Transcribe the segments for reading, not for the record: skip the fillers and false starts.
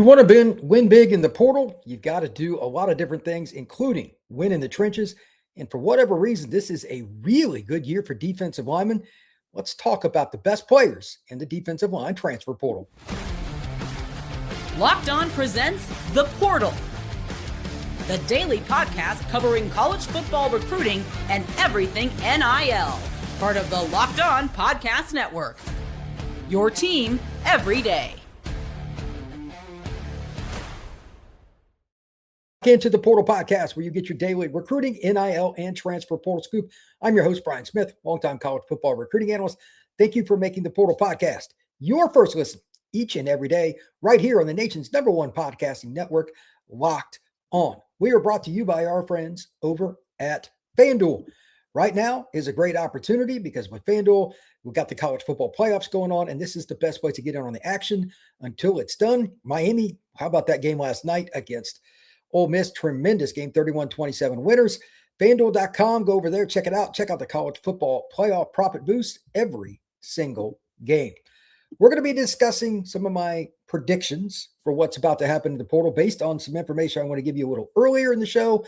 want to win big in the portal, you've got to do a lot of different things, including win in the trenches. And for whatever reason, this is a really good year for defensive linemen. Let's talk about the best players in the defensive line transfer portal. Locked On presents The Portal, the daily podcast covering college football recruiting and everything NIL. Part of the Locked On Podcast Network. Your team every day. Into the Portal Podcast, where you get your daily recruiting, NIL, and transfer portal scoop. I'm your host, Brian Smith, longtime college football recruiting analyst. Thank you for making the Portal Podcast your first listen each and every day, right here on the nation's #1 podcasting network, Locked On. We are brought to you by our friends over at FanDuel. Right now is a great opportunity because with FanDuel, we've got the college football playoffs going on, and this is the best way to get in on the action until it's done. Miami, how about that game last night against Ole Miss? Tremendous game, 31-27 winners. FanDuel.com, go over there, check it out. Check out the college football playoff profit boost every single game. We're going to be discussing some of my predictions for what's about to happen in the portal based on some information I want to give you a little earlier in the show.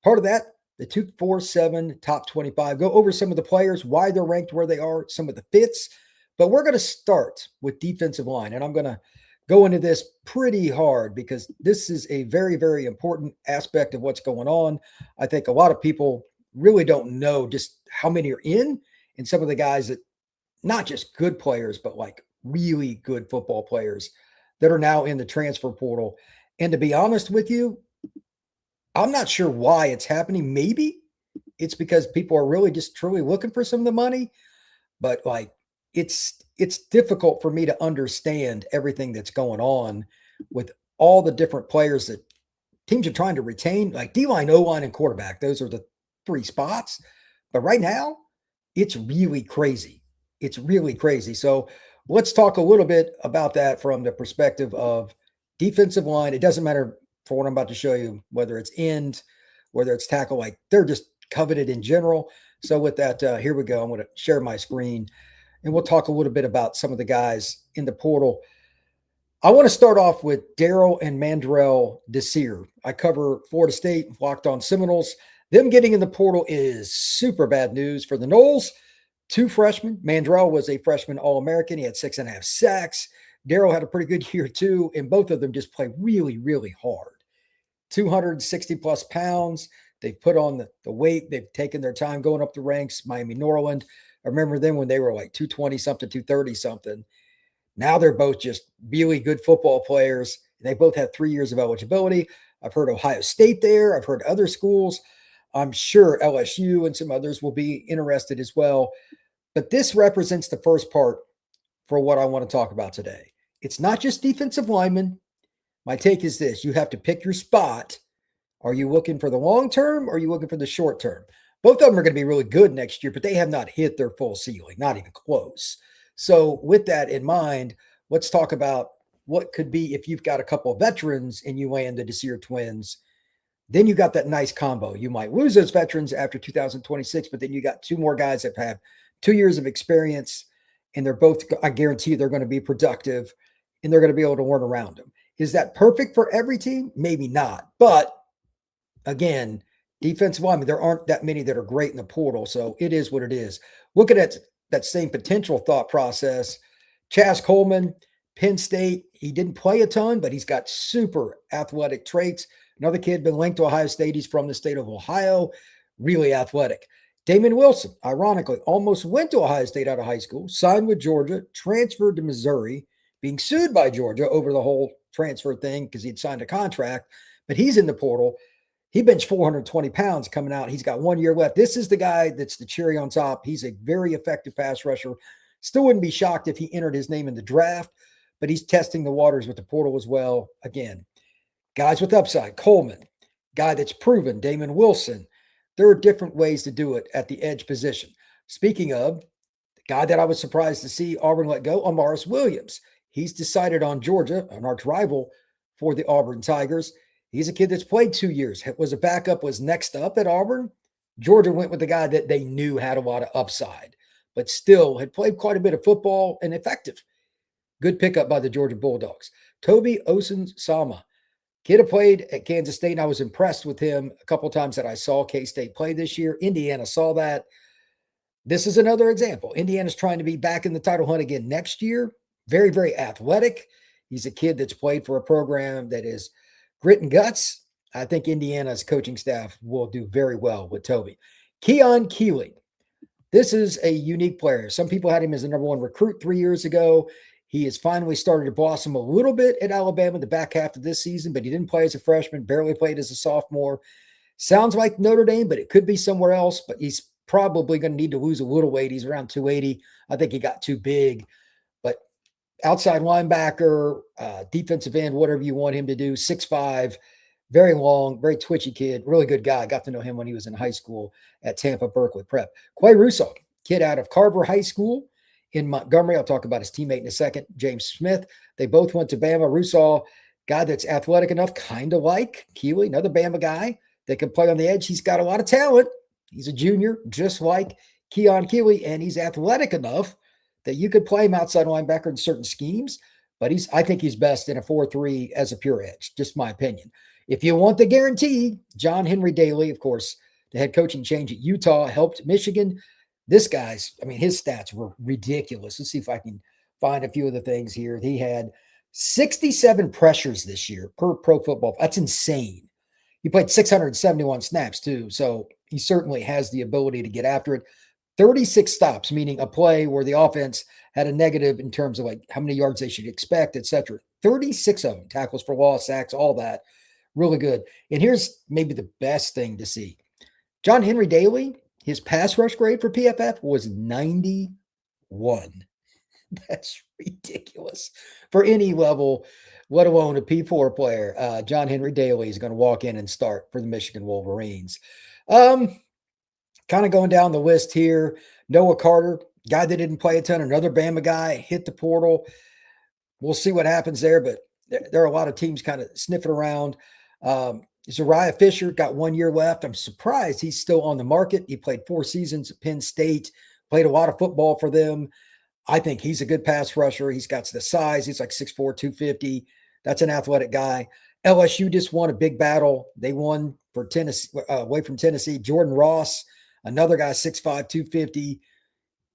Part of that, the 247 top 25. Go over some of the players, why they're ranked where they are, some of the fits. But we're going to start with defensive line, and I'm going to go into this pretty hard because this is a very, very important aspect of what's going on. I think a lot of people really don't know just how many are in, and some of the guys that not just good players, but like really good football players that are now in the transfer portal. And to be honest with you, I'm not sure why it's happening. Maybe it's because people are really just truly looking for some of the money, but like it's difficult for me to understand everything that's going on with all the different players that teams are trying to retain, like D-line, O-line, and quarterback. Those are the three spots. But right now, it's really crazy. It's really crazy. So let's talk a little bit about that from the perspective of defensive line. It doesn't matter for what I'm about to show you, whether it's end, whether it's tackle, like they're just coveted in general. So with that, here we go. I'm going to share my screen and we'll talk a little bit about some of the guys in the portal. I want to start off with Darryll and Mandrell Desir. I cover Florida State, Locked On Seminoles. Them getting in the portal is super bad news for the Noles. Two freshmen. Mandrell was a freshman All-American. He had 6.5 sacks. Darryll had a pretty good year too, and both of them just play really, really hard. 260-plus pounds. They've put on the weight. They've taken their time going up the ranks. Miami, Norland. I remember them when they were like 220-something, 230-something. Now they're both just really good football players. They both have 3 years of eligibility. I've heard Ohio State there. I've heard other schools. I'm sure LSU and some others will be interested as well. But this represents the first part for what I want to talk about today. It's not just defensive linemen. My take is this. You have to pick your spot. Are you looking for the long term or are you looking for the short term? Both of them are going to be really good next year, but they have not hit their full ceiling, not even close. So with that in mind, let's talk about what could be if you've got a couple of veterans and you land the Desir twins. Then you got that nice combo. You might lose those veterans after 2026, but then you got two more guys that have 2 years of experience, and they're both, I guarantee you, they're going to be productive, and they're going to be able to learn around them. Is that perfect for every team? Maybe not. But again, defensive linemen, there aren't that many that are great in the portal, so it is what it is. Looking at that same potential thought process, Chaz Coleman, Penn State, he didn't play a ton, but he's got super athletic traits. Another kid been linked to Ohio State. He's from the state of Ohio, really athletic. Damon Wilson, ironically, almost went to Ohio State out of high school, signed with Georgia, transferred to Missouri, being sued by Georgia over the whole transfer thing because he'd signed a contract, but he's in the portal. He benched 420 pounds coming out. He's got 1 year left. This is the guy that's the cherry on top. He's a very effective pass rusher. Still wouldn't be shocked if he entered his name in the draft, but he's testing the waters with the portal as well. Again, guys with upside, Coleman, guy that's proven, Damon Wilson. There are different ways to do it at the edge position. Speaking of, the guy that I was surprised to see Auburn let go, Amaris Williams. He's decided on Georgia, an arch rival for the Auburn Tigers. He's a kid that's played 2 years, was a backup, was next up at Auburn. Georgia went with the guy that they knew had a lot of upside, but still had played quite a bit of football and effective. Good pickup by the Georgia Bulldogs. Toby Osunsama. Kid had played at Kansas State, and I was impressed with him a couple times that I saw K-State play this year. Indiana saw that. This is another example. Indiana's trying to be back in the title hunt again next year. Very, very athletic. He's a kid that's played for a program that is grit and guts. I think Indiana's coaching staff will do very well with Toby. Keon Keeley. This is a unique player. Some people had him as the number one recruit 3 years ago. He has finally started to blossom a little bit at Alabama the back half of this season, but he didn't play as a freshman, barely played as a sophomore. Sounds like Notre Dame, but it could be somewhere else. But he's probably going to need to lose a little weight. He's around 280. I think he got too big. But outside linebacker, defensive end, whatever you want him to do, 6'5", very long, very twitchy kid, really good guy. I got to know him when he was in high school at Tampa Berkeley Prep. Qua Russaw, kid out of Carver High School in Montgomery. I'll talk about his teammate in a second, James Smith. They both went to Bama. Russaw, guy that's athletic enough, kind of like Keeley, another Bama guy that can play on the edge. He's got a lot of talent. He's a junior, just like Keon Keeley, and he's athletic enough that you could play him outside linebacker in certain schemes. But I think he's best in a 4-3 as a pure edge, just my opinion. If you want the guarantee, John Henry Daly, of course, the head coaching change at Utah helped Michigan. This guy's, his stats were ridiculous. Let's see if I can find a few of the things here. He had 67 pressures this year per Pro Football. That's insane. He played 671 snaps too, so he certainly has the ability to get after it. 36 stops, meaning a play where the offense had a negative in terms of like how many yards they should expect, etc. 36 of them, tackles for loss, sacks, all that. Really good. And here's maybe the best thing to see. John Henry Daly, his pass rush grade for PFF was 91. That's ridiculous for any level, let alone a P4 player. John Henry Daly is going to walk in and start for the Michigan Wolverines. Kind of going down the list here. Noah Carter, guy that didn't play a ton, another Bama guy, hit the portal. We'll see what happens there, but there are a lot of teams kind of sniffing around. Zariah Fisher got 1 year left. I'm surprised he's still on the market. He played 4 seasons at Penn State, played a lot of football for them. I think he's a good pass rusher. He's got the size. He's like 6'4", 250. That's an athletic guy. LSU just won a big battle. They won for Tennessee, away from Tennessee. Jordan Ross, another guy, 6'5", 250.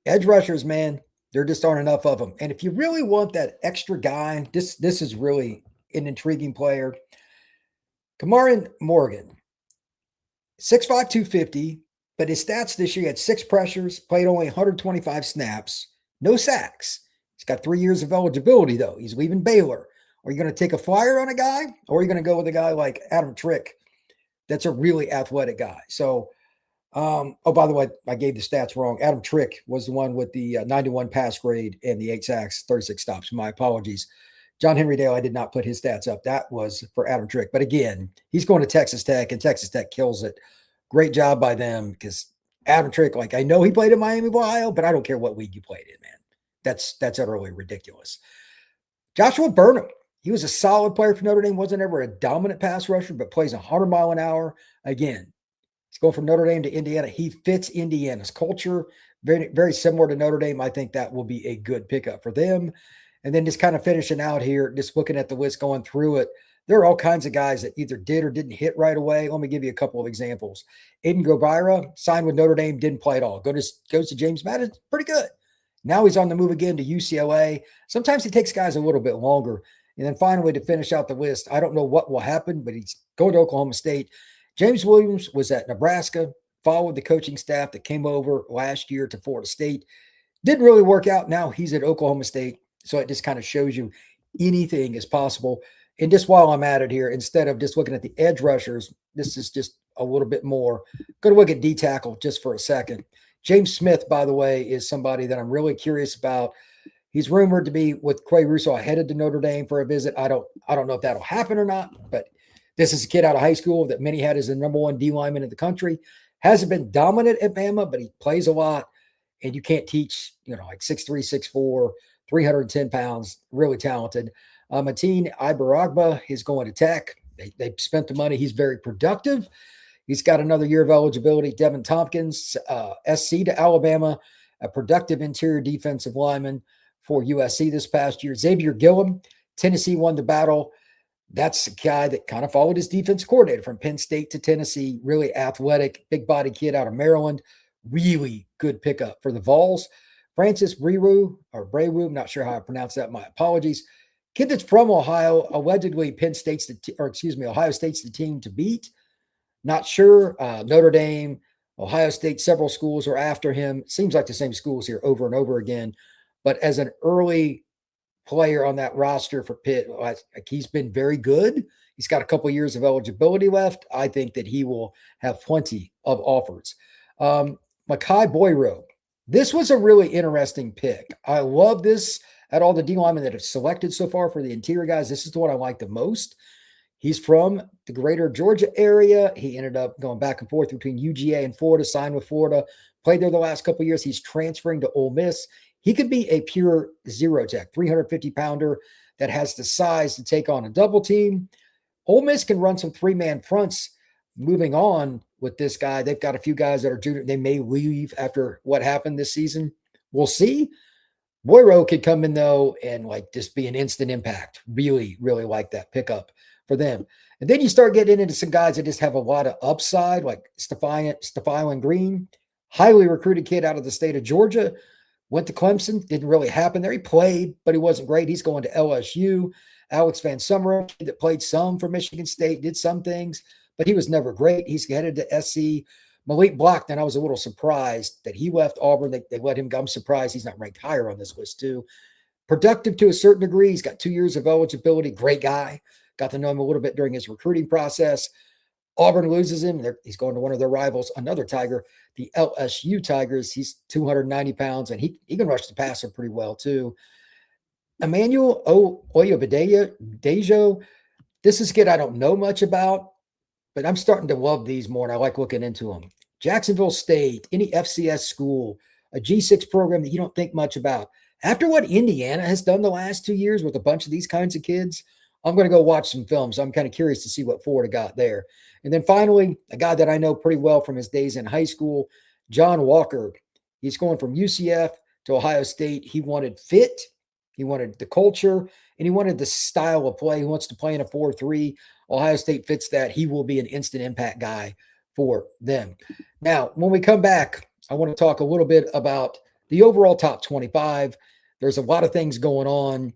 Edge rushers, man, there just aren't enough of them. And if you really want that extra guy, this is really an intriguing player. Kamarin Morgan, 6'5", 250, but his stats this year, he had 6 pressures, played only 125 snaps, no sacks. He's got 3 years of eligibility, though. He's leaving Baylor. Are you going to take a flyer on a guy, or are you going to go with a guy like Adam Trick that's a really athletic guy? So, oh, by the way, I gave the stats wrong. Adam Trick was the one with the 91 pass grade and the 8 sacks, 36 stops. My apologies. John Henry Daly, I did not put his stats up. That was for Adam Trick. But again, he's going to Texas Tech, and Texas Tech kills it. Great job by them, because Adam Trick, like, I know he played in Miami of Ohio, but I don't care what league you played in, man. That's utterly ridiculous. Joshua Burnham, he was a solid player for Notre Dame. Wasn't ever a dominant pass rusher, but plays 100 mile an hour. Again, he's going from Notre Dame to Indiana. He fits Indiana's culture. Very, very similar to Notre Dame. I think that will be a good pickup for them. And then just kind of finishing out here, just looking at the list, going through it, there are all kinds of guys that either did or didn't hit right away. Let me give you a couple of examples. Aiden Gobira signed with Notre Dame, didn't play at all. Goes to James Madison, pretty good. Now he's on the move again to UCLA. Sometimes it takes guys a little bit longer. And then finally, to finish out the list, I don't know what will happen, but he's going to Oklahoma State. James Williams was at Nebraska, followed the coaching staff that came over last year to Florida State. Didn't really work out. Now he's at Oklahoma State. So it just kind of shows you anything is possible. And just while I'm at it here, instead of just looking at the edge rushers, this is just a little bit more. Going to look at D tackle just for a second. James Smith, by the way, is somebody that I'm really curious about. He's rumored to be with Qua Russaw headed to Notre Dame for a visit. I don't know if that'll happen or not, but this is a kid out of high school that many had as the number 1 D lineman in the country. Hasn't been dominant at Bama, but he plays a lot. And you can't teach, like 6'3", 6'4", 310 pounds, really talented. Mateen Ibaragba is going to Tech. They spent the money. He's very productive. He's got another year of eligibility. Devin Tompkins, SC to Alabama, a productive interior defensive lineman for USC this past year. Xavier Gillum, Tennessee won the battle. That's a guy that kind of followed his defense coordinator from Penn State to Tennessee. Really athletic, big body kid out of Maryland. Really good pickup for the Vols. Francis Brewu, I'm not sure how I pronounce that. My apologies. Kid that's from Ohio, allegedly Ohio State's the team to beat. Not sure. Notre Dame, Ohio State, several schools are after him. Seems like the same schools here over and over again. But as an early player on that roster for Pitt, like he's been very good. He's got a couple of years of eligibility left. I think that he will have plenty of offers. Makai Boyro. This was a really interesting pick. I love this at all the D linemen that have selected so far for the interior guys. This is the one I like the most. He's from the greater Georgia area. He ended up going back and forth between UGA and Florida, signed with Florida, played there the last couple of years. He's transferring to Ole Miss. He could be a pure zero tech, 350-pounder that has the size to take on a double team. Ole Miss can run some three-man fronts. Moving on with this guy, they've got a few guys that are junior. They may leave after what happened this season. We'll see. Boyro could come in, though, and like just be an instant impact. Really, really like that pickup for them. And then you start getting into some guys that just have a lot of upside, like Stefan Green, highly recruited kid out of the state of Georgia. Went to Clemson, didn't really happen there. He played, but he wasn't great. He's going to LSU. Alex Van Summer, kid that played some for Michigan State, did some things, but he was never great. He's headed to SC. Malik Blockton, I was a little surprised that he left Auburn. They let him go. I'm surprised he's not ranked higher on this list too. Productive to a certain degree. He's got 2 years of eligibility. Great guy. Got to know him a little bit during his recruiting process. Auburn loses him. He's going to one of their rivals, another Tiger, the LSU Tigers. He's 290 pounds, and he can rush the passer pretty well, too. Emmanuel Oyobadejo. This is a kid I don't know much about, but I'm starting to love these more, and I like looking into them. Jacksonville State, any FCS school, a G6 program that you don't think much about. After what Indiana has done the last 2 years with a bunch of these kinds of kids, I'm going to go watch some films. I'm kind of curious to see what Florida got there. And then finally, a guy that I know pretty well from his days in high school, John Walker. He's going from UCF to Ohio State. He wanted fit. He wanted the culture, and he wanted the style of play. He wants to play in a 4-3. Ohio State fits that. He will be an instant impact guy for them. Now, when we come back, I want to talk a little bit about the overall top 25. There's a lot of things going on,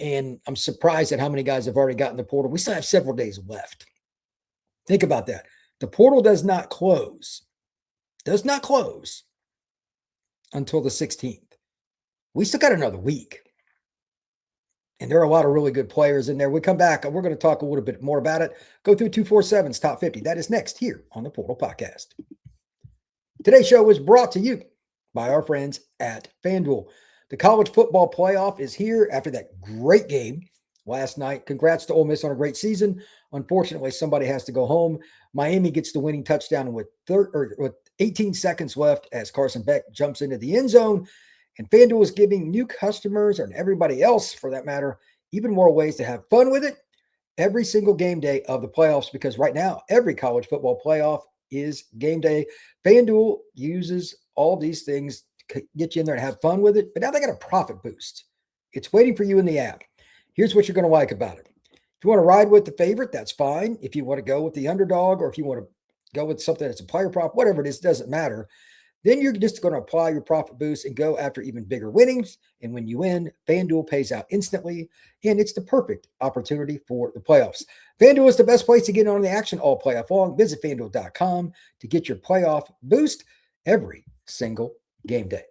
and I'm surprised at how many guys have already gotten the portal. We still have several days left. Think about that. The portal does not close until the 16th. We still got another week. And there are a lot of really good players in there. We come back, and we're going to talk a little bit more about it. Go through 247's top 50. That is next here on the Portal Podcast. Today's show is brought to you by our friends at FanDuel. The college football playoff is here after that great game last night. Congrats to Ole Miss on a great season. Unfortunately, somebody has to go home. Miami gets the winning touchdown with 18 seconds left as Carson Beck jumps into the end zone. And FanDuel is giving new customers, and everybody else for that matter, even more ways to have fun with it every single game day of the playoffs, because right now, every college football playoff is game day. FanDuel uses all these things to get you in there and have fun with it, but now they got a profit boost. It's waiting for you in the app. Here's what you're going to like about it. If you want to ride with the favorite, that's fine. If you want to go with the underdog, or if you want to go with something that's a player prop, whatever it is, doesn't matter. Then you're just going to apply your profit boost and go after even bigger winnings. And when you win, FanDuel pays out instantly, and it's the perfect opportunity for the playoffs. FanDuel is the best place to get on the action all playoff long. Visit FanDuel.com to get your playoff boost every single game day.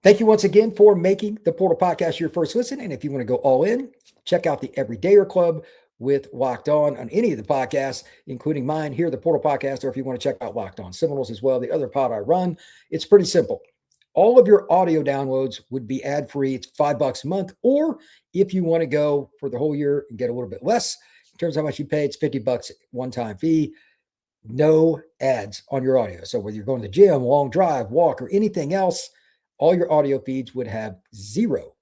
Thank you once again for making the Portal Podcast your first listen. And if you want to go all in, check out the Everydayer Club with Locked On any of the podcasts, including mine here, the Portal Podcast, or if you want to check out Locked On Seminoles as well, the other pod I run. It's pretty simple. All of your audio downloads would be ad-free. It's $5 a month. Or if you want to go for the whole year and get a little bit less, in terms of how much you pay, it's $50 one-time fee. No ads on your audio. So whether you're going to the gym, long drive, walk, or anything else, all your audio feeds would have zero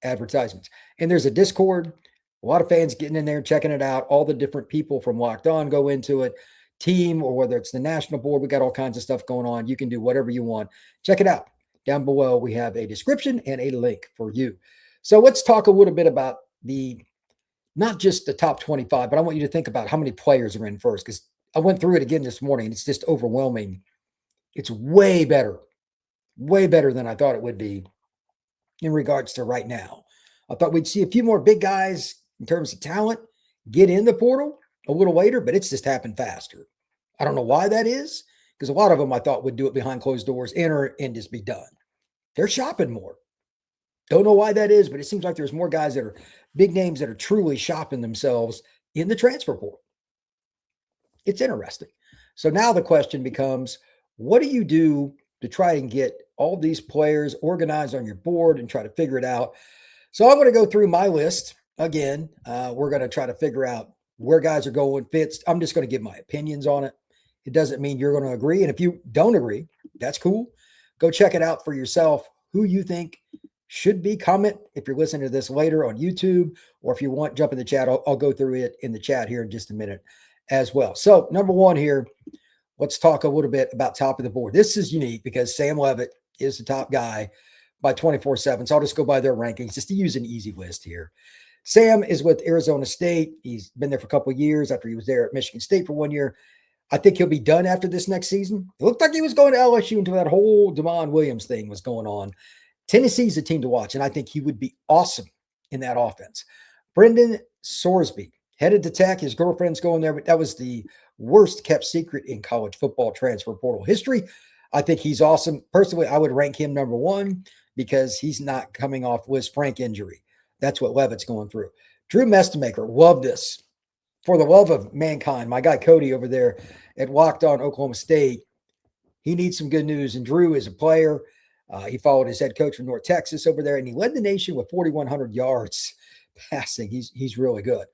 advertisements. And there's a Discord. A lot of fans getting in there, checking it out. All the different people from Locked On go into it, team, or whether it's the national board. We got all kinds of stuff going on. You can do whatever you want. Check it out. Down below, we have a description and a link for you. So let's talk a little bit about not just the top 25, but I want you to think about how many players are in first, because I went through it again this morning and it's just overwhelming. It's way better than I thought it would be in regards to right now. I thought we'd see a few more big guys in terms of talent get in the portal a little later, but it's just happened faster. I don't know why that is, because a lot of them I thought would do it behind closed doors, enter, and just be done. They're shopping more. Don't know why that is, but it seems like there's more guys that are big names that are truly shopping themselves in the transfer portal. It's interesting. So now the question becomes, what do you do to try and get all these players organized on your board and try to figure it out? So I'm going to go through my list again. We're going to try to figure out where guys are going, fits. I'm just going to give my opinions on it. It doesn't mean you're going to agree. And if you don't agree, that's cool. Go check it out for yourself. Who you think should be. Comment if you're listening to this later on YouTube, or if you want, jump in the chat. I'll go through it in the chat here in just a minute as well. So number one here, let's talk a little bit about top of the board. This is unique because Sam Levitt is the top guy by 24/7. So I'll just go by their rankings just to use an easy list here. Sam is with Arizona State. He's been there for a couple of years after he was there at Michigan State for 1 year. I think he'll be done after this next season. It looked like he was going to LSU until that whole Damon Williams thing was going on. Tennessee's a team to watch, and I think he would be awesome in that offense. Brendan Sorsby headed to Tech. His girlfriend's going there, but that was the worst kept secret in college football transfer portal history. I think he's awesome. Personally, I would rank him number one because he's not coming off Liz Frank injury. That's what Levitt's going through. Drew Mestemaker, love this. For the love of mankind, my guy Cody over there at Locked On Oklahoma State, he needs some good news. And Drew is a player. He followed his head coach from North Texas over there, and he led the nation with 4,100 yards passing. He's really good.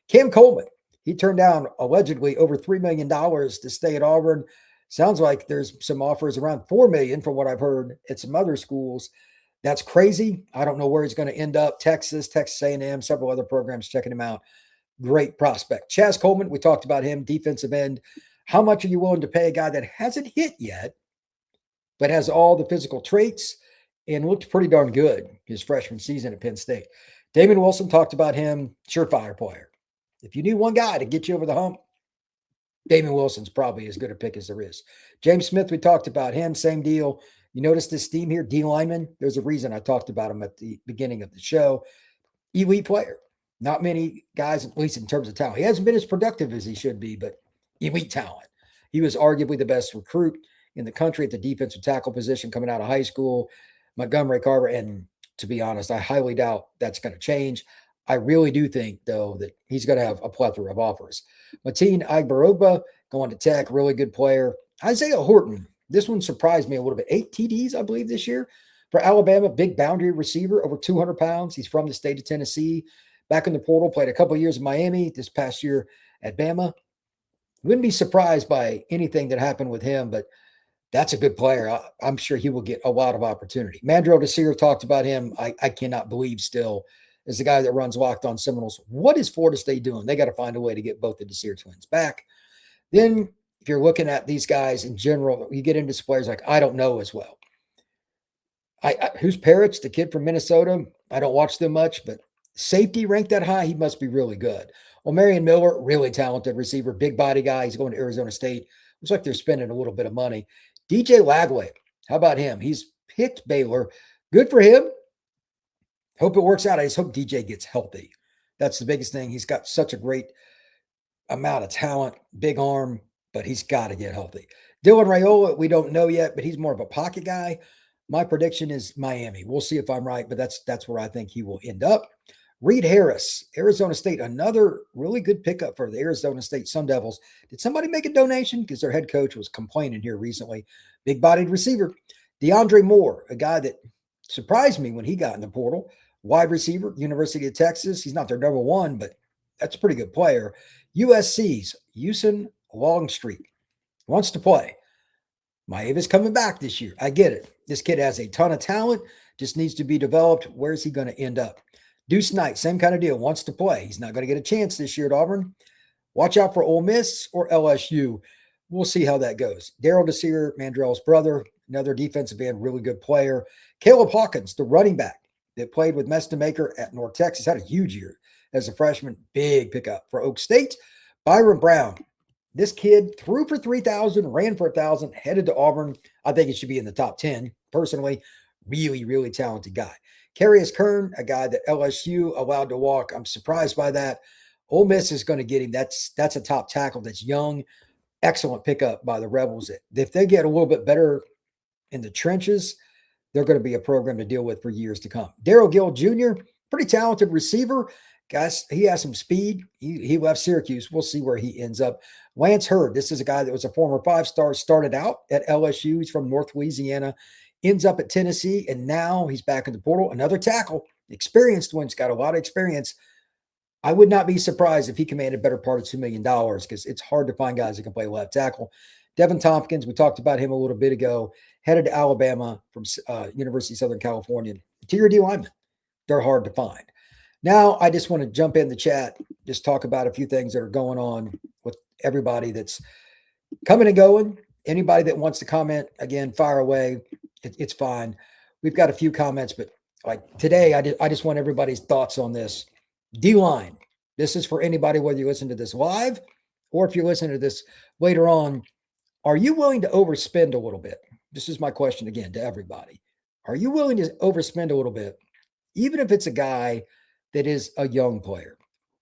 Cam Coleman, he turned down allegedly over $3 million to stay at Auburn. Sounds like there's some offers around $4 million from what I've heard at some other schools. That's crazy. I don't know where he's going to end up. Texas A&M, several other programs checking him out. Great prospect. Chaz Coleman, we talked about him, defensive end. How much are you willing to pay a guy that hasn't hit yet, but has all the physical traits and looked pretty darn good his freshman season at Penn State? Damon Wilson, talked about him, surefire player. If you need one guy to get you over the hump, Damon Wilson's probably as good a pick as there is. James Smith, we talked about him, same deal. You notice this theme here, D lineman. There's a reason I talked about him at the beginning of the show. Elite player. Not many guys, at least in terms of talent. He hasn't been as productive as he should be, but elite talent. He was arguably the best recruit in the country at the defensive tackle position coming out of high school, Montgomery Carver. And to be honest, I highly doubt that's going to change. I really do think, though, that he's going to have a plethora of offers. Mateen Agbarogba going to Tech, really good player. Isaiah Horton, this one surprised me a little bit. 8 TDs, I believe, this year for Alabama. Big boundary receiver, over 200 pounds. He's from the state of Tennessee. Back in the portal, played a couple of years in Miami, this past year at Bama. Wouldn't be surprised by anything that happened with him, but that's a good player. I'm sure he will get a lot of opportunity. Mandrell Desir, talked about him. I cannot believe still, is the guy that runs Locked On Seminoles. What is Florida State doing? They got to find a way to get both the Desir twins back. Then if you're looking at these guys in general, you get into players like I don't know as well. Who's Parrots, the kid from Minnesota? I don't watch them much, but safety ranked that high, he must be really good. Omarion Miller, really talented receiver, big body guy. He's going to Arizona State. Looks like they're spending a little bit of money. DJ Lagway, how about him? He's picked Baylor. Good for him. Hope it works out. I just hope DJ gets healthy. That's the biggest thing. He's got such a great amount of talent, big arm, but he's got to get healthy. Dylan Raiola, we don't know yet, but he's more of a pocket guy. My prediction is Miami. We'll see if I'm right, but that's where I think he will end up. Reed Harris, Arizona State, another really good pickup for the Arizona State Sun Devils. Did somebody make a donation? Because their head coach was complaining here recently. Big-bodied receiver. DeAndre Moore, a guy that surprised me when he got in the portal. Wide receiver, University of Texas. He's not their number one, but that's a pretty good player. USC's Houston Longstreet wants to play. Maeva's coming back this year. I get it. This kid has a ton of talent, just needs to be developed. Where's he going to end up? Deuce Knight, same kind of deal, wants to play. He's not going to get a chance this year at Auburn. Watch out for Ole Miss or LSU. We'll see how that goes. Darryll Desir, Mandrell's brother, another defensive end, really good player. Caleb Hawkins, the running back that played with Mestamaker at North Texas, had a huge year as a freshman. Big pickup for Oak State. Byron Brown. This kid threw for 3,000, ran for 1,000, headed to Auburn. I think it should be in the top 10, personally. Really, really talented guy. Carius Kern, a guy that LSU allowed to walk. I'm surprised by that. Ole Miss is going to get him. That's a top tackle that's young. Excellent pickup by the Rebels. If they get a little bit better in the trenches, they're going to be a program to deal with for years to come. Darryll Gill Jr., pretty talented receiver. Guys, he has some speed. He left Syracuse. We'll see where he ends up. Lance Hurd, this is a guy that was a former 5-star, started out at LSU. He's from North Louisiana, ends up at Tennessee, and now he's back in the portal. Another tackle, experienced one. He's got a lot of experience. I would not be surprised if he commanded a better part of $2 million because it's hard to find guys that can play left tackle. Devin Tompkins, we talked about him a little bit ago, headed to Alabama from University of Southern California. Interior D linemen, they're hard to find. Now, I just want to jump in the chat, just talk about a few things that are going on with everybody that's coming and going. Anybody that wants to comment, again, fire away. It's fine. We've got a few comments, but like today, I just want everybody's thoughts on this. D-line. This is for anybody, whether you listen to this live or if you listen to this later on. Are you willing to overspend a little bit? This is my question again to everybody. Are you willing to overspend a little bit, even if it's a guy that is a young player?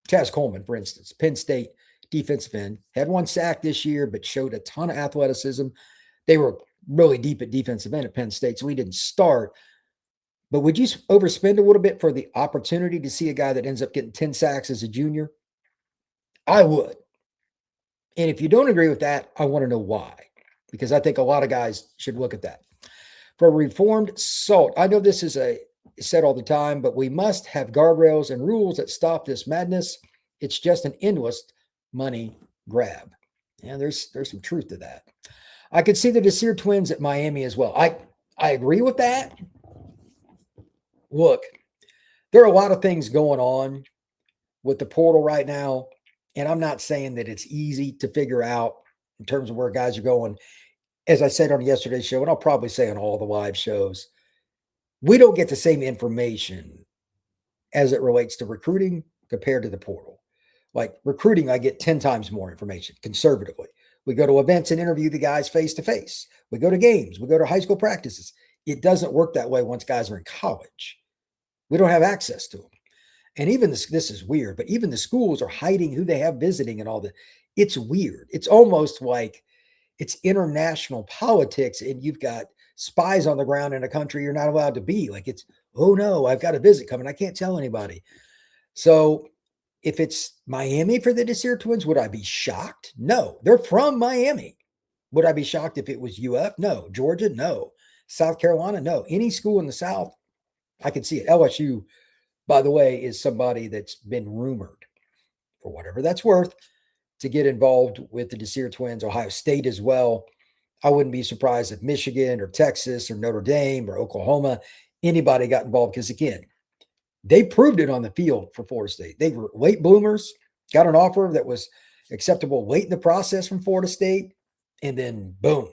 Chaz Coleman, for instance, Penn State defensive end, had 1 sack this year, but showed a ton of athleticism. They were really deep at defensive end at Penn State, so he didn't start. But would you overspend a little bit for the opportunity to see a guy that ends up getting 10 sacks as a junior? I would. And if you don't agree with that, I want to know why, because I think a lot of guys should look at that. For reformed SALT, I know this is said all the time, but we must have guardrails and rules that stop this madness. It's just an endless money grab. Yeah, there's some truth to that. I could see the Desir twins at Miami as well. I agree with that. Look, there are a lot of things going on with the portal right now, and I'm not saying that it's easy to figure out in terms of where guys are going. As I said on yesterday's show, and I'll probably say on all the live shows, we don't get the same information as it relates to recruiting compared to the portal. Like recruiting, I get 10 times more information conservatively. We go to events and interview the guys face to face. We go to games. We go to high school practices. It doesn't work that way once guys are in college. We don't have access to them. And even this is weird, but even the schools are hiding who they have visiting and all that. It's weird. It's almost like it's international politics and you've got spies on the ground in a country you're not allowed to be. Like it's, oh no, I've got a visit coming. I can't tell anybody. So if it's Miami for the Desir twins, would I be shocked? No, they're from Miami. Would I be shocked if it was UF? No. Georgia? No. South Carolina? No. Any school in the South, I could see it. LSU, by the way, is somebody that's been rumored, for whatever that's worth, to get involved with the Desir twins. Ohio State as well. I wouldn't be surprised if Michigan or Texas or Notre Dame or Oklahoma, anybody got involved because, again, they proved it on the field for Florida State. They were late bloomers, got an offer that was acceptable late in the process from Florida State, and then boom.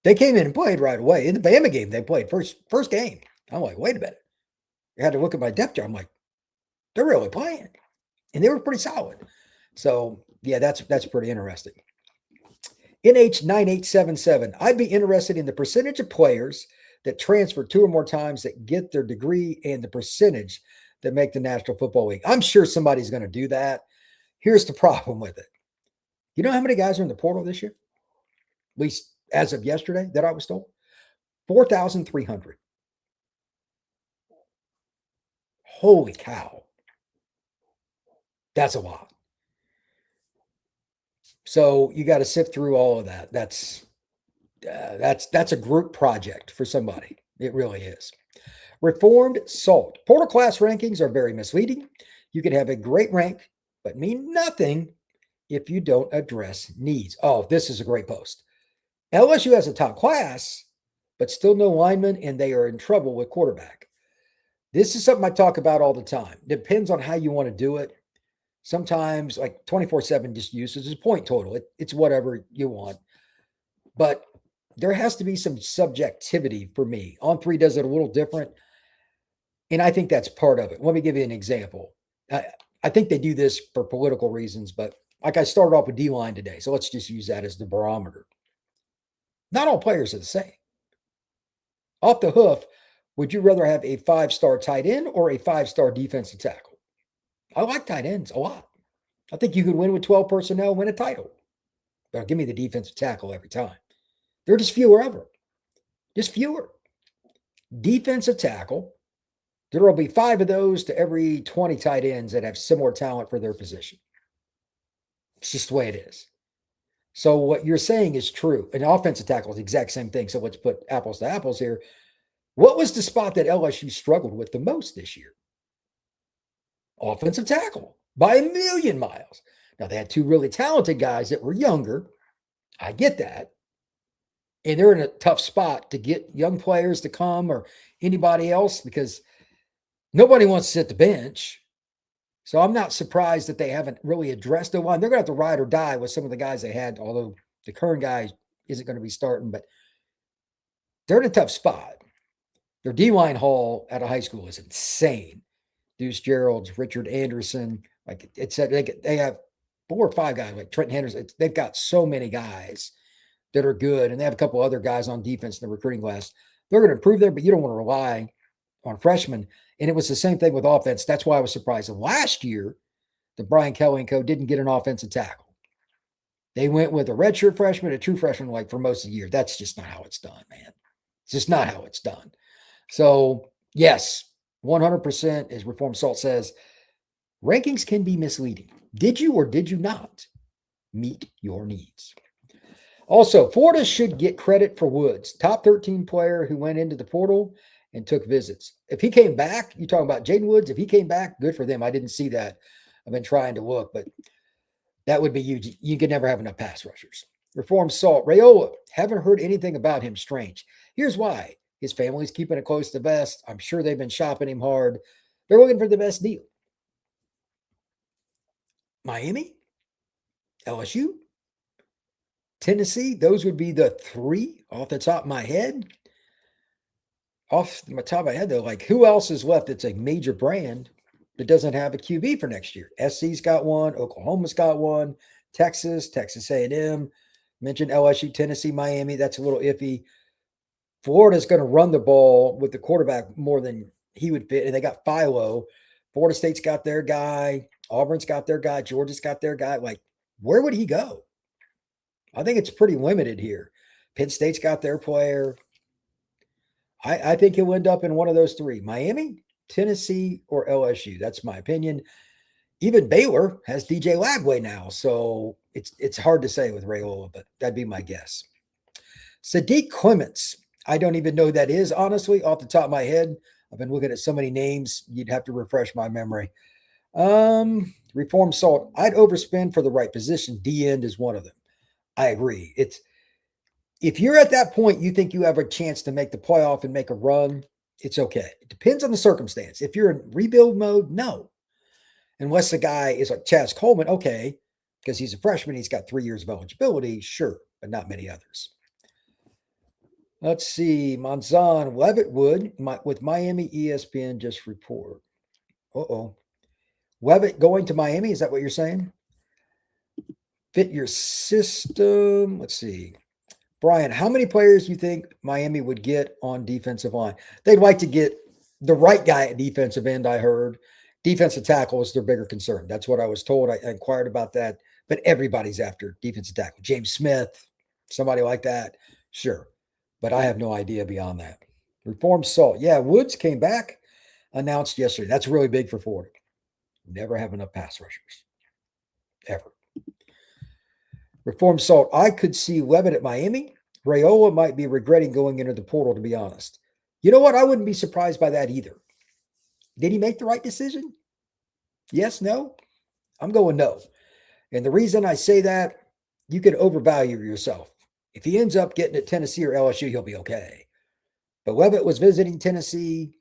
They came in and played right away. In the Bama game, they played first game. I'm like, wait a minute. I had to look at my depth chart. I'm like, they're really playing. And they were pretty solid. So, yeah, that's pretty interesting. NH9877, I'd be interested in the percentage of players that transfer 2 or more times that get their degree and the percentage that make the National Football League. I'm sure somebody's going to do that. Here's the problem with it. You know how many guys are in the portal this year? At least as of yesterday that I was told? 4,300. Holy cow. That's a lot. So you got to sift through all of that. That's a group project for somebody. It really is. Reformed SALT. Portal class rankings are very misleading. You can have a great rank, but mean nothing if you don't address needs. Oh, this is a great post. LSU has a top class, but still no linemen, and they are in trouble with quarterback. This is something I talk about all the time. Depends on how you want to do it. Sometimes like 24/7 just uses a point total. It's whatever you want. But there has to be some subjectivity for me. On3 does it a little different. And I think that's part of it. Let me give you an example. I think they do this for political reasons, but like I started off with D-line today, so let's just use that as the barometer. Not all players are the same. Off the hoof, would you rather have a 5-star tight end or a 5-star defensive tackle? I like tight ends a lot. I think you could win with 12 personnel, win a title. But give me the defensive tackle every time. There are just fewer of them. Just fewer. Defensive tackle, there will be 5 of those to every 20 tight ends that have similar talent for their position. It's just the way it is. So what you're saying is true. An offensive tackle is the exact same thing. So let's put apples to apples here. What was the spot that LSU struggled with the most this year? Offensive tackle by a million miles. Now, they had 2 really talented guys that were younger. I get that. And they're in a tough spot to get young players to come or anybody else because nobody wants to sit the bench. So I'm not surprised that they haven't really addressed the line. They're going to have to ride or die with some of the guys they had, although the current guy isn't going to be starting, but they're in a tough spot. Their D-line haul at a high school is insane. Deuce Gerald's, Richard Anderson, like it said, they have 4 or 5 guys like Trenton Henderson. They've got so many guys that are good, and they have a couple other guys on defense in the recruiting class. They're going to improve there, but you don't want to rely on freshmen. And it was the same thing with offense. That's why I was surprised. Last year, the Brian Kelly and co didn't get an offensive tackle. They went with a redshirt freshman, a true freshman, like for most of the year. That's just not how it's done, man. It's just not how it's done. So, yes, 100%, as Reform Salt says, rankings can be misleading. Did you or did you not meet your needs? Also, Florida should get credit for Woods, top 13 player who went into the portal and took visits. If he came back, you're talking about Jaden Woods, if he came back, good for them. I didn't see that. I've been trying to look, but that would be huge. You could never have enough pass rushers. Reform Salt, Raiola, haven't heard anything about him. Strange. Here's why. His family's keeping it close to best. I'm sure they've been shopping him hard. They're looking for the best deal. Miami, LSU, Tennessee, those would be the 3 off the top of my head. Off the top of my head, though, like who else is left that's a major brand that doesn't have a QB for next year? SC's got one. Oklahoma's got one. Texas A&M. Mentioned LSU, Tennessee, Miami. That's a little iffy. Florida's going to run the ball with the quarterback more than he would fit. And they got Philo. Florida State's got their guy. Auburn's got their guy. Georgia's got their guy. Like, where would he go? I think it's pretty limited here. Penn State's got their player. I think he'll end up in one of those 3. Miami, Tennessee, or LSU. That's my opinion. Even Baylor has DJ Lagway now. So it's hard to say with Raiola, but that'd be my guess. Sadiq Clements. I don't even know who that is, honestly, off the top of my head. I've been looking at so many names. You'd have to refresh my memory. Reform Salt. I'd overspend for the right position. D-end is one of them. I agree. If you're at that point, you think you have a chance to make the playoff and make a run, it's okay. It depends on the circumstance. If you're in rebuild mode, no. Unless the guy is like Chaz Coleman, okay, because he's a freshman, he's got 3 years of eligibility, sure, but not many others. Let's see. Monzon Levitt would, with Miami, ESPN just report. Levitt going to Miami, is that what you're saying? Fit your system. Let's see. Brian, how many players do you think Miami would get on defensive line? They'd like to get the right guy at defensive end, I heard. Defensive tackle is their bigger concern. That's what I was told. I inquired about that. But everybody's after defensive tackle. James Smith, somebody like that. Sure. But I have no idea beyond that. Reform Salt. Yeah, Woods came back, announced yesterday. That's really big for Florida. Never have enough pass rushers. Ever. Reform Salt. I could see Levitt at Miami. Raiola might be regretting going into the portal, to be honest. You know what? I wouldn't be surprised by that either. Did he make the right decision? Yes, no? I'm going no. And the reason I say that, you could overvalue yourself. If he ends up getting at Tennessee or LSU, he'll be okay. But Levitt was visiting Tennessee.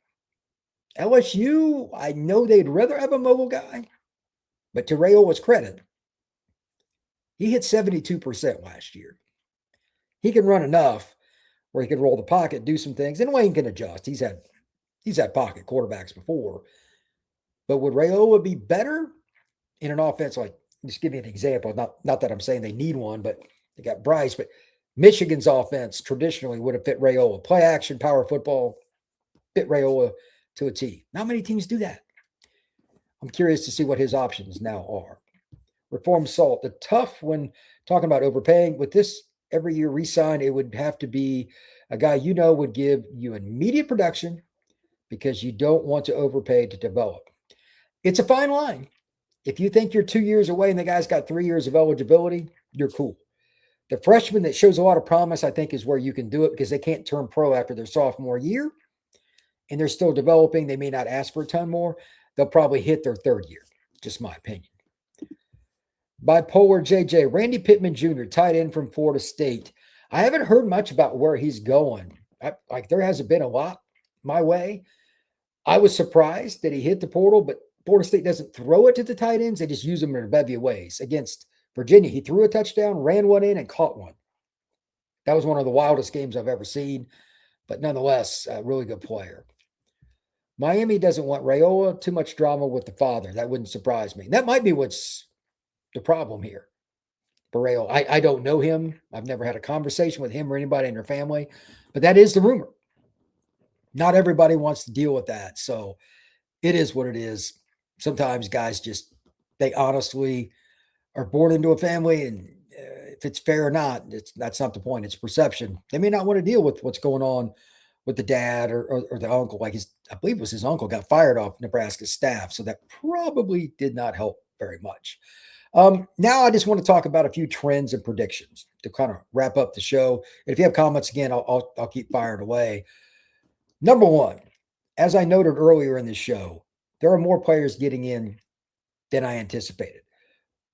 LSU, I know they'd rather have a mobile guy. But to Raiola's credit, he hit 72% last year. He can run enough where he can roll the pocket, do some things, and Wayne can adjust. He's had He's had pocket quarterbacks before. But would Raiola be better in an offense like, just give me an example, not that I'm saying they need one, but they got Bryce, but Michigan's offense traditionally would have fit Raiola. Play action, power football, fit Raiola to a T. Not many teams do that. I'm curious to see what his options now are. Reform Salt, the tough when talking about overpaying, with this every year re-sign, it would have to be a guy would give you immediate production because you don't want to overpay to develop. It's a fine line. If you think you're 2 years away and the guy's got 3 years of eligibility, you're cool. The freshman that shows a lot of promise, I think, is where you can do it because they can't turn pro after their sophomore year and they're still developing. They may not ask for a ton more. They'll probably hit their third year. Just my opinion. Bipolar JJ, Randy Pittman Jr., tight end from Florida State. I haven't heard much about where he's going. There hasn't been a lot my way. I was surprised that he hit the portal, but Florida State doesn't throw it to the tight ends. They just use them in a bevy of ways. Against Virginia, he threw a touchdown, ran one in, and caught one. That was one of the wildest games I've ever seen, but nonetheless, a really good player. Miami doesn't want Raiola. Too much drama with the father. That wouldn't surprise me. That might be what's the problem here. Raiola, I don't know him. I've never had a conversation with him or anybody in their family, but that is the rumor. Not everybody wants to deal with that, so it is what it is. Sometimes guys they honestly are born into a family, and if it's fair or not, that's not the point. It's perception. They may not want to deal with what's going on with the dad or the uncle. I believe it was his uncle got fired off Nebraska's staff, so that probably did not help very much. Now I just want to talk about a few trends and predictions to kind of wrap up the show. And if you have comments, again, I'll keep firing away. Number one, as I noted earlier in the show, there are more players getting in than I anticipated.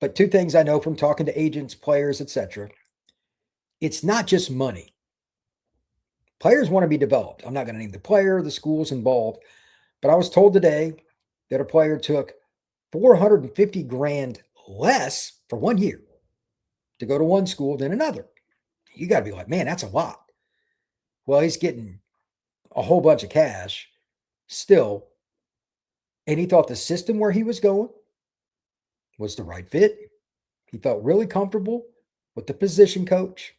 But two things I know from talking to agents, players, etc. It's not just money. Players want to be developed. I'm not going to name the player, the schools involved, but I was told today that a player took $450,000 less for 1 year to go to one school than another. You got to be like, man, that's a lot. Well, he's getting a whole bunch of cash still. And he thought the system where he was going was the right fit. He felt really comfortable with the position coach.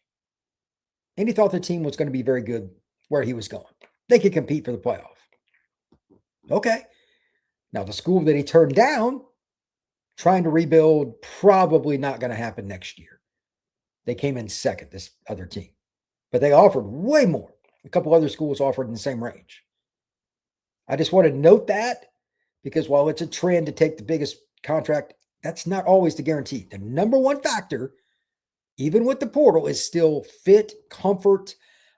And he thought the team was going to be very good where he was going. They could compete for the playoff. Okay. Now, the school that he turned down, trying to rebuild, probably not going to happen next year. They came in second, this other team. But they offered way more. A couple other schools offered in the same range. I just want to note that because while it's a trend to take the biggest contract, that's not always the guarantee. The number one factor, even with the portal, is still fit, comfort.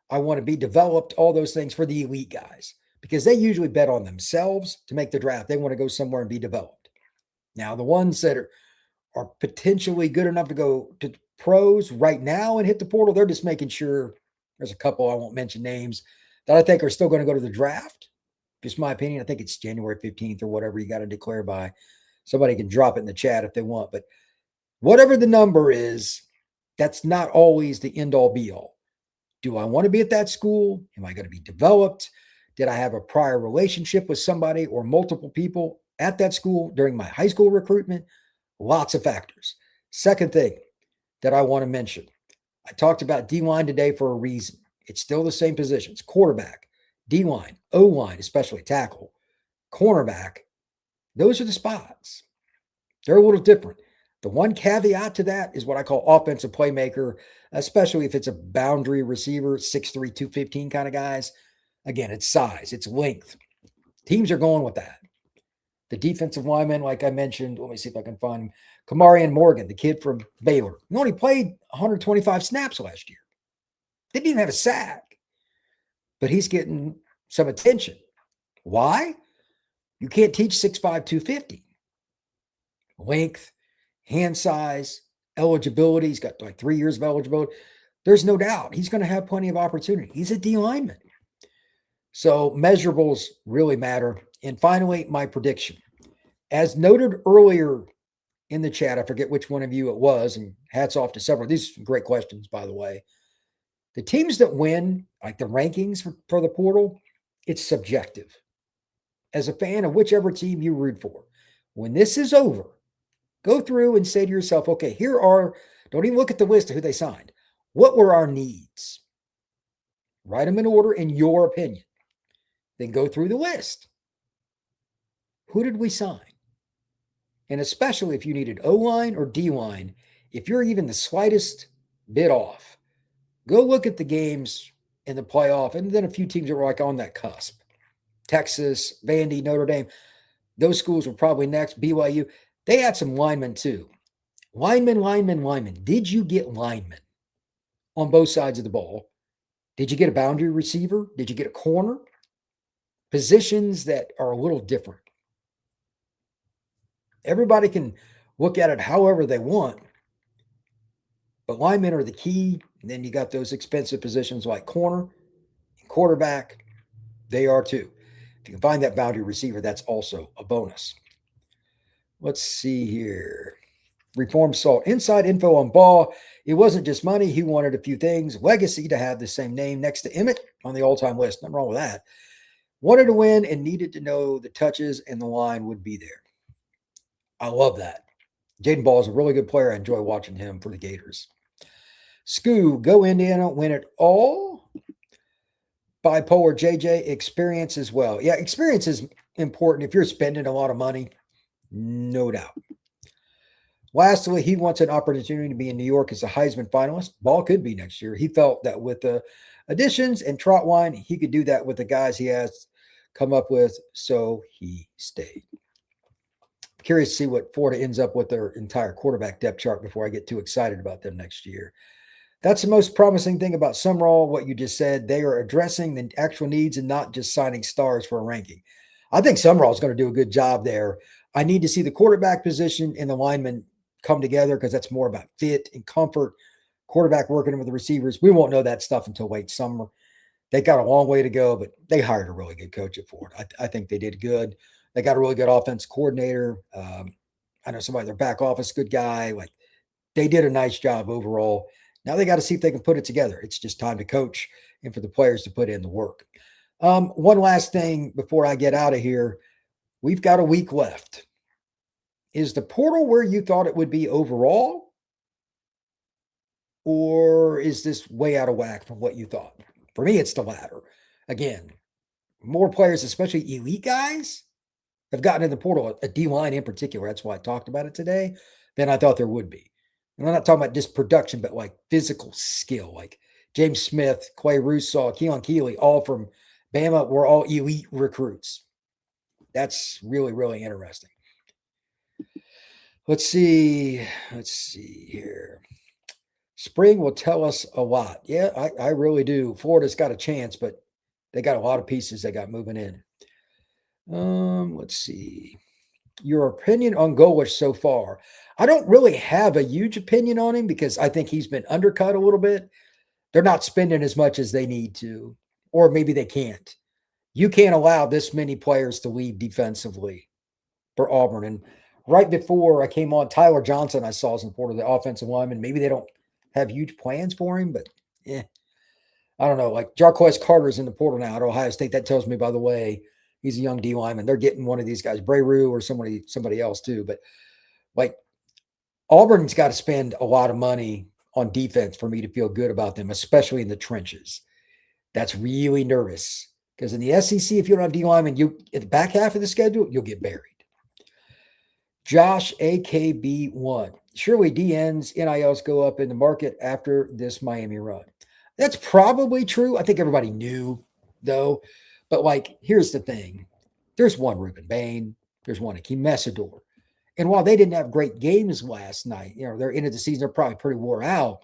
I want to be developed, all those things for the elite guys because they usually bet on themselves to make the draft. They want to go somewhere and be developed. Now, the ones that are potentially good enough to go to pros right now and hit the portal, they're just making sure there's a couple, I won't mention names, that I think are still going to go to the draft. Just my opinion. I think it's January 15th or whatever you got to declare by. Somebody can drop it in the chat if they want. But whatever the number is, that's not always the end-all be-all. Do I want to be at that school? Am I going to be developed? Did I have a prior relationship with somebody or multiple people at that school during my high school recruitment? Lots of factors. Second thing that I want to mention, I talked about D-line today for a reason. It's still the same positions: quarterback, D-line, O-line, especially tackle, cornerback. Those are the spots. They're a little different. The one caveat to that is what I call offensive playmaker, especially if it's a boundary receiver, 6'3", 215 kind of guys. Again, it's size, it's length. Teams are going with that. The defensive lineman, like I mentioned, let me see if I can find him. Kamarian Morgan, the kid from Baylor. He only played 125 snaps last year. Didn't even have a sack. But he's getting some attention. Why? You can't teach 6'5", 250. Length, hand size, eligibility. He's got like 3 years of eligibility. There's no doubt he's going to have plenty of opportunity. He's a D lineman. So measurables really matter. And finally, my prediction. As noted earlier in the chat, I forget which one of you it was, and hats off to several. These are great questions, by the way. The teams that win, like the rankings for the portal, it's subjective. as a fan of whichever team you root for. When this is over, go through and say to yourself, okay, don't even look at the list of who they signed. What were our needs? Write them in order in your opinion. Then go through the list. Who did we sign? And especially if you needed O-line or D-line, if you're even the slightest bit off, go look at the games in the playoff and then a few teams that were like on that cusp. Texas, Vandy, Notre Dame, those schools were probably next. BYU, they had some linemen too. Linemen. Did you get linemen on both sides of the ball? Did you get a boundary receiver? Did you get a corner? Positions that are a little different. Everybody can look at it however they want, but linemen are the key. And then you got those expensive positions like corner and quarterback. They are too. If you can find that boundary receiver, that's also a bonus. Let's see here. Reform Salt. Inside info on Ball. It wasn't just money. He wanted a few things. Legacy to have the same name next to Emmett on the all-time list. Nothing wrong with that. Wanted to win and needed to know the touches and the line would be there. I love that. Jaden Ball is a really good player. I enjoy watching him for the Gators. Scoo, go Indiana, win it all. Bipolar JJ, experience as well. Yeah, experience is important if you're spending a lot of money, no doubt. Lastly, he wants an opportunity to be in New York as a Heisman finalist. Ball could be next year. He felt that with the additions and Trotwine, he could do that with the guys he has come up with, so he stayed. Curious to see what Florida ends up with their entire quarterback depth chart before I get too excited about them next year. That's the most promising thing about Summerall, what you just said. They are addressing the actual needs and not just signing stars for a ranking. I think Summerall is going to do a good job there. I need to see the quarterback position and the linemen come together because that's more about fit and comfort. Quarterback working with the receivers. We won't know that stuff until late summer. They got a long way to go, but they hired a really good coach at Florida. I think they did good. They got a really good offense coordinator. I know somebody in their back office, good guy. Like they did a nice job overall. Now they got to see if they can put it together. It's just time to coach and for the players to put in the work. One last thing before I get out of here. We've got a week left. Is the portal where you thought it would be overall? Or is this way out of whack from what you thought? For me, it's the latter. Again, more players, especially elite guys, have gotten in the portal, a D-line in particular. That's why I talked about it today, than I thought there would be. And I'm not talking about just production, but like physical skill. Like James Smith, Qua Russaw, Keon Keeley, all from Bama, were all elite recruits. That's really, really interesting. Let's see here. Spring will tell us a lot. Yeah, I really do. Florida's got a chance, but they got a lot of pieces they got moving in. Let's see. Your opinion on Golish so far. I don't really have a huge opinion on him because I think he's been undercut a little bit. They're not spending as much as they need to, or maybe they can't. You can't allow this many players to leave defensively for Auburn. And right before I came on, Tyler Johnson, I saw as an important the offensive lineman. Maybe they don't have huge plans for him, but I don't know. Like Jarquez Carter's in the portal now at Ohio State. That tells me, by the way, he's a young D lineman. They're getting one of these guys, Breru or somebody else too. But like Auburn's got to spend a lot of money on defense for me to feel good about them, especially in the trenches. That's really nervous because in the SEC, if you don't have D linemen, you at the back half of the schedule, you'll get buried. Josh AKB1. Surely DNs, NILs go up in the market after this Miami run. That's probably true. I think everybody knew, though. But, like, here's the thing. There's one Ruben Bain. There's one Akeem Messidor. And while they didn't have great games last night, they're into the season, they're probably pretty wore out.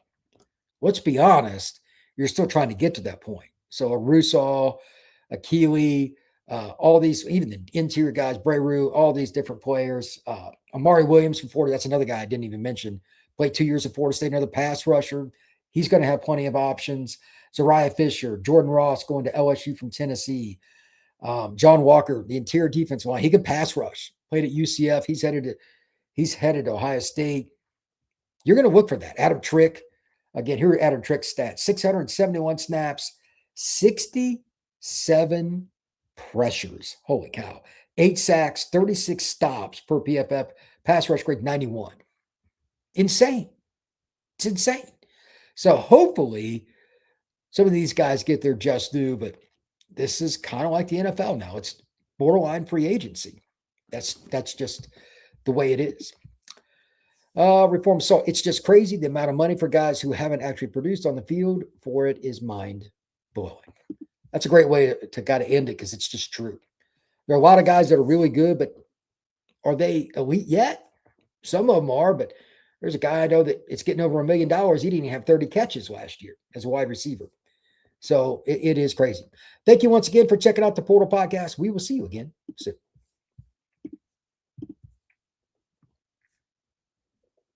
Let's be honest, you're still trying to get to that point. So a Russaw, a Keeley, all these, even the interior guys, Breru, all these different players. Amari Williams from Florida, that's another guy I didn't even mention. Played 2 years at Florida State, another pass rusher. He's going to have plenty of options. Zariah Fisher, Jordan Ross going to LSU from Tennessee. John Walker, the interior defense line, he can pass rush. Played at UCF. He's headed to Ohio State. You're going to look for that. Adam Trick. Again, here are Adam Trick's stats. 671 snaps, 67 pressures. Holy cow. 8 sacks, 36 stops per PFF, pass rush grade 91. Insane. It's insane. So hopefully some of these guys get their just due, but this is kind of like the NFL now. It's borderline free agency. That's just the way it is. Reform. So it's just crazy. The amount of money for guys who haven't actually produced on the field for it is mind blowing. That's a great way to kind of end it because it's just true. There are a lot of guys that are really good, but are they elite yet? Some of them are, but there's a guy I know that it's getting over $1 million. He didn't even have 30 catches last year as a wide receiver. So it is crazy. Thank you once again for checking out the Portal Podcast. We will see you again soon.